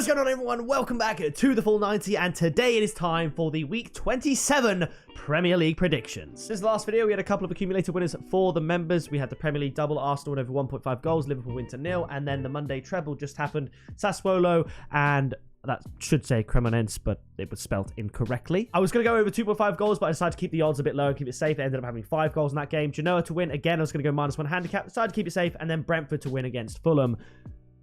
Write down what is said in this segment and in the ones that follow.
What is going on, everyone? Welcome back to the Full 90, and today it is time for the Week 27 Premier League predictions. Since the last video, we had a couple of accumulated winners for the members. We had the Premier League double, Arsenal over 1.5 goals, Liverpool win to 0, and then the Monday treble just happened, Sassuolo and... that should say Cremonense, but it was spelled incorrectly. I was going to go over 2.5 goals, but I decided to keep the odds a bit low and keep it safe. It ended up having 5 goals in that game. Genoa to win. Again, I was going to go -1 handicap. Decided to keep it safe. And then Brentford to win against Fulham.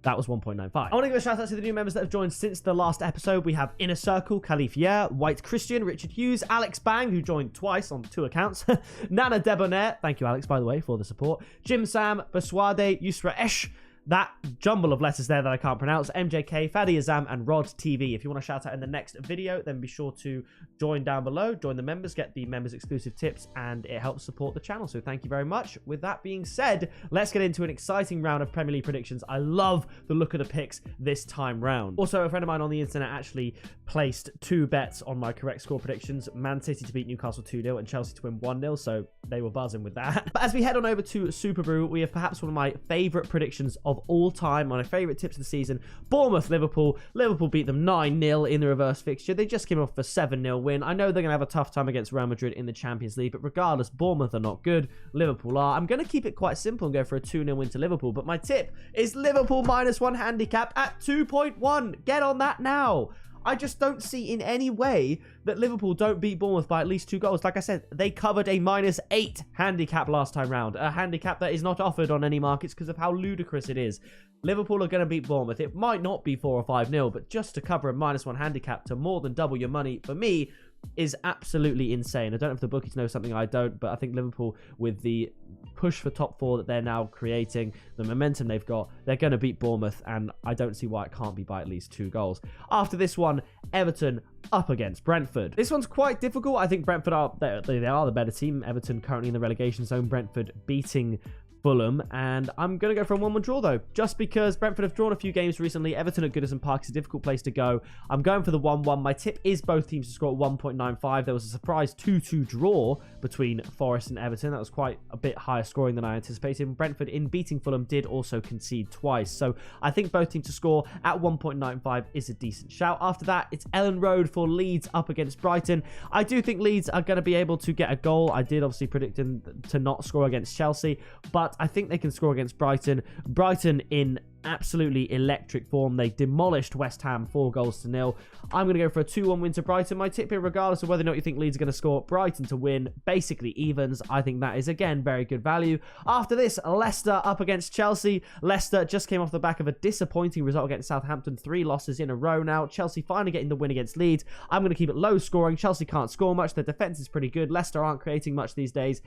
That was 1.95. I want to give a shout out to the new members that have joined since the last episode. We have Inner Circle, Khalif Yer, White Christian, Richard Hughes, Alex Bang, who joined twice on 2 accounts, Nana Debonair, thank you Alex, by the way, for the support, Jim Sam, Baswade, Yusra Esh, that jumble of letters there that I can't pronounce, MJK, Fadi Azam, and Rod TV. If you want to shout out in the next video, then be sure to join down below, join the members, get the members exclusive tips, and it helps support the channel. So thank you very much. With that being said, let's get into an exciting round of Premier League predictions. I love the look of the picks this time round. Also, a friend of mine on the internet actually placed 2 bets on my correct score predictions. Man City to beat Newcastle 2-0 and Chelsea to win 1-0, so they were buzzing with that. But as we head on over to Super Brew, we have perhaps one of my favourite predictions of all time, my favorite tips of the season. Bournemouth, Liverpool. Liverpool beat them 9-0 in the reverse fixture. They just came off a 7-0 win. I know they're going to have a tough time against Real Madrid in the Champions League, but regardless, Bournemouth are not good. Liverpool are. I'm going to keep it quite simple and go for a 2-0 win to Liverpool, but my tip is Liverpool -1 handicap at 2.1. Get on that now. I just don't see in any way that Liverpool don't beat Bournemouth by at least 2 goals. Like I said, they covered a -8 handicap last time round. A handicap that is not offered on any markets because of how ludicrous it is. Liverpool are going to beat Bournemouth. It might not be 4 or 5-0, but just to cover a -1 handicap to more than double your money, for me, is absolutely insane. I don't know if the bookies know something I don't, but I think Liverpool, with the push for top 4 that they're now creating, the momentum they've got, they're going to beat Bournemouth, and I don't see why it can't be by at least 2 goals. After this one, Everton up against Brentford. This one's quite difficult. I think Brentford are they are the better team. Everton currently in the relegation zone. Brentford beating Fulham, and I'm going to go for a 1-1 draw though, just because Brentford have drawn a few games recently. Everton at Goodison Park is a difficult place to go. I'm going for the 1-1. My tip is both teams to score at 1.95. There was a surprise 2-2 draw between Forest and Everton. That was quite a bit higher scoring than I anticipated. Brentford, in beating Fulham, did also concede twice, so I think both teams to score at 1.95 is a decent shout. After that, it's Ellen Road for Leeds up against Brighton. I do think Leeds are going to be able to get a goal. I did obviously predict them to not score against Chelsea, but I think they can score against Brighton. Brighton in absolutely electric form. They demolished West Ham 4-0. I'm going to go for a 2-1 win to Brighton. My tip here, regardless of whether or not you think Leeds are going to score, Brighton to win, basically evens. I think that is, again, very good value. After this, Leicester up against Chelsea. Leicester just came off the back of a disappointing result against Southampton. 3 losses in a row now. Chelsea finally getting the win against Leeds. I'm going to keep it low scoring. Chelsea can't score much. Their defense is pretty good. Leicester aren't creating much these days,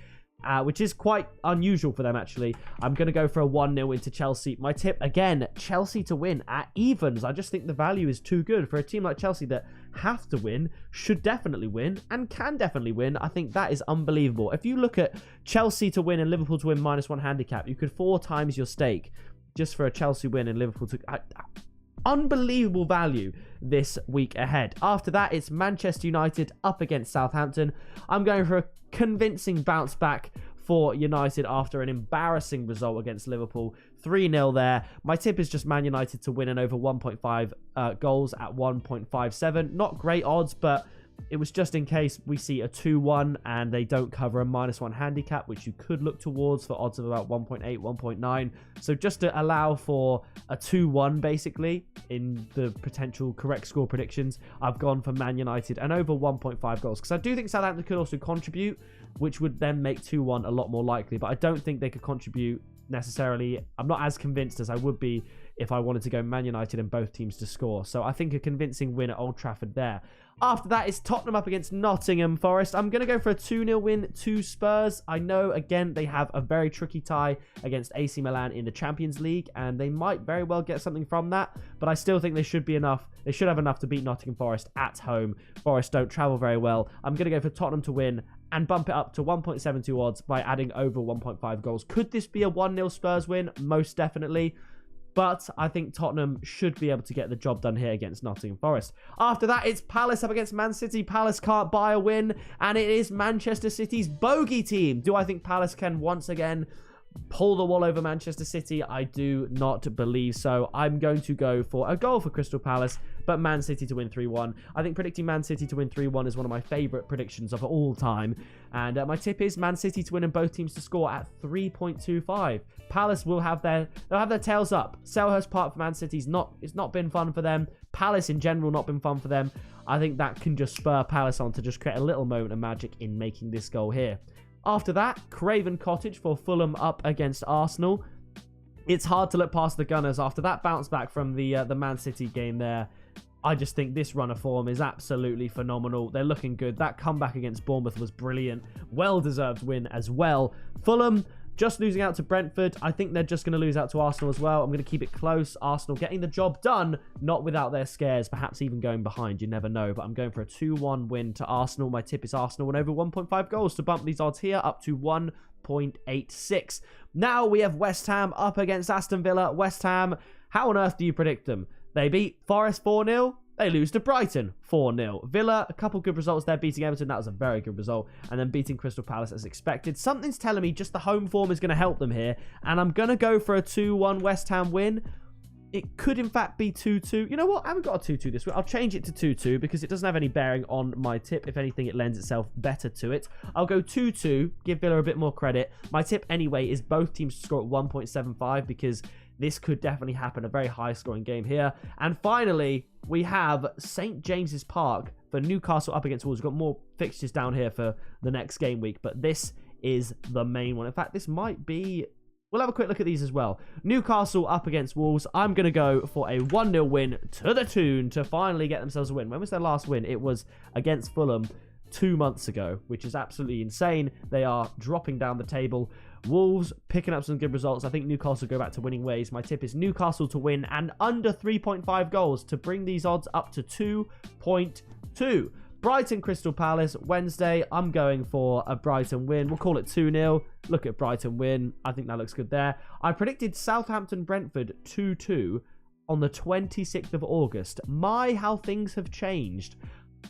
which is quite unusual for them, actually. I'm going to go for a 1-0 win to Chelsea. My tip, again, Chelsea to win at evens. I just think the value is too good for a team like Chelsea that have to win, should definitely win, and can definitely win. I think that is unbelievable. If you look at Chelsea to win and Liverpool to win -1 handicap, you could 4 times your stake just for a Chelsea win and Liverpool to... unbelievable value this week ahead. After that, it's Manchester United up against Southampton. I'm going for a convincing bounce back for United after an embarrassing result against Liverpool. 3-0 there. My tip is just Man United to win and over 1.5 goals at 1.57. Not great odds, but it was just in case we see a 2-1 and they don't cover a -1 handicap, which you could look towards for odds of about 1.8, 1.9. So just to allow for a 2-1 basically in the potential correct score predictions, I've gone for Man United and over 1.5 goals, because I do think Southampton could also contribute, which would then make 2-1 a lot more likely, but I don't think they could contribute necessarily. I'm not as convinced as I would be if I wanted to go Man United and both teams to score. So I think a convincing win at Old Trafford there. After that is Tottenham up against Nottingham Forest. I'm going to go for a 2-0 win to Spurs. I know, again, they have a very tricky tie against AC Milan in the Champions League, and they might very well get something from that, but I still think they should be enough. They should have enough to beat Nottingham Forest at home. Forest don't travel very well. I'm going to go for Tottenham to win and bump it up to 1.72 odds by adding over 1.5 goals. Could this be a 1-0 Spurs win? Most definitely. But I think Tottenham should be able to get the job done here against Nottingham Forest. After that, it's Palace up against Man City. Palace can't buy a win, and it is Manchester City's bogey team. Do I think Palace can once again pull the wall over Manchester City? I do not believe so. I'm going to go for a goal for Crystal Palace, but Man City to win 3-1. I think predicting Man City to win 3-1 is one of my favourite predictions of all time. And my tip is Man City to win and both teams to score at 3.25. Palace will have their tails up. Selhurst Park for Man City it's not been fun for them. Palace in general not been fun for them. I think that can just spur Palace on to just create a little moment of magic in making this goal here. After that, Craven Cottage for Fulham up against Arsenal. It's hard to look past the Gunners after that bounce back from the Man City game there. I just think this run of form is absolutely phenomenal. They're looking good. That comeback against Bournemouth was brilliant. Well-deserved win as well. Fulham just losing out to Brentford. I think they're just going to lose out to Arsenal as well. I'm going to keep it close. Arsenal getting the job done, not without their scares, perhaps even going behind. You never know, but I'm going for a 2-1 win to Arsenal. My tip is Arsenal win over 1.5 goals to bump these odds here up to 1.86. Now we have West Ham up against Aston Villa. West Ham, how on earth do you predict them? They beat Forest 4-0. They lose to Brighton 4-0. Villa, a couple good results there, beating Everton. That was a very good result. And then beating Crystal Palace as expected. Something's telling me just the home form is going to help them here. And I'm going to go for a 2-1 West Ham win. It could, in fact, be 2-2. You know what? I haven't got a 2-2 this week. I'll change it to 2-2 because it doesn't have any bearing on my tip. If anything, it lends itself better to it. I'll go 2-2, give Villa a bit more credit. My tip, anyway, is both teams to score at 1.75 because this could definitely happen. A very high-scoring game here. And finally, we have St. James's Park for Newcastle up against Wolves. We've got more fixtures down here for the next game week, but this is the main one. In fact, this might be... We'll have a quick look at these as well. Newcastle up against Wolves. I'm going to go for a 1-0 win to the tune to finally get themselves a win. When was their last win? It was against Fulham 2 months ago, which is absolutely insane. They are dropping down the table. Wolves picking up some good results. I think Newcastle go back to winning ways. My tip is Newcastle to win and under 3.5 goals to bring these odds up to 2.2. Brighton Crystal Palace Wednesday. I'm going for a Brighton win. We'll call it 2-0. Look at Brighton win. I think that looks good there. I predicted Southampton Brentford 2-2 on the 26th of August. How things have changed.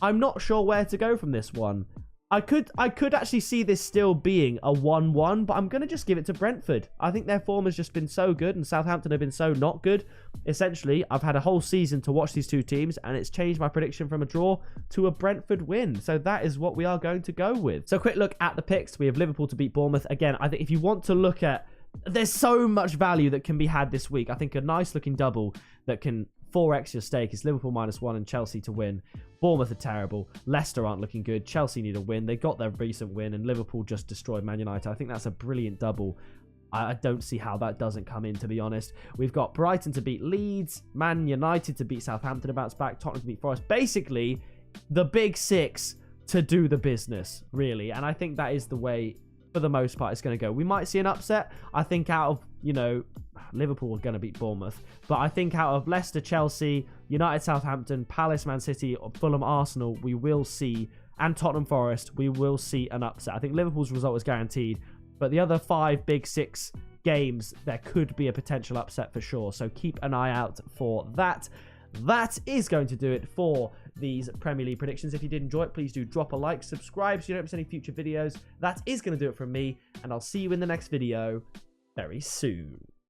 I'm not sure where to go from this one. I could actually see this still being a 1-1, but I'm going to just give it to Brentford. I think their form has just been so good, and Southampton have been so not good. Essentially, I've had a whole season to watch these two teams, and it's changed my prediction from a draw to a Brentford win. So that is what we are going to go with. So quick look at the picks. We have Liverpool to beat Bournemouth. Again, I think if you want to look at... There's so much value that can be had this week. I think a nice looking double that can 4x your stake is Liverpool -1 and Chelsea to win. Bournemouth are terrible. Leicester aren't looking good. Chelsea need a win. They got their recent win, and Liverpool just destroyed Man United. I think that's a brilliant double. I don't see how that doesn't come in, to be honest. We've got Brighton to beat Leeds, Man United to beat Southampton, bounce back, Tottenham to beat Forest. Basically, the big six to do the business, really. And I think that is the way, for the most part, it's going to go. We might see an upset. I think out of, Liverpool are going to beat Bournemouth. But I think out of Leicester, Chelsea, United, Southampton, Palace, Man City, Fulham, Arsenal, we will see, and Tottenham Forest, we will see an upset. I think Liverpool's result is guaranteed. But the other 5 big 6 games, there could be a potential upset for sure. So keep an eye out for that. That is going to do it for these Premier League predictions. If you did enjoy it, please do drop a like, subscribe so you don't miss any future videos. That is going to do it from me, and I'll see you in the next video very soon.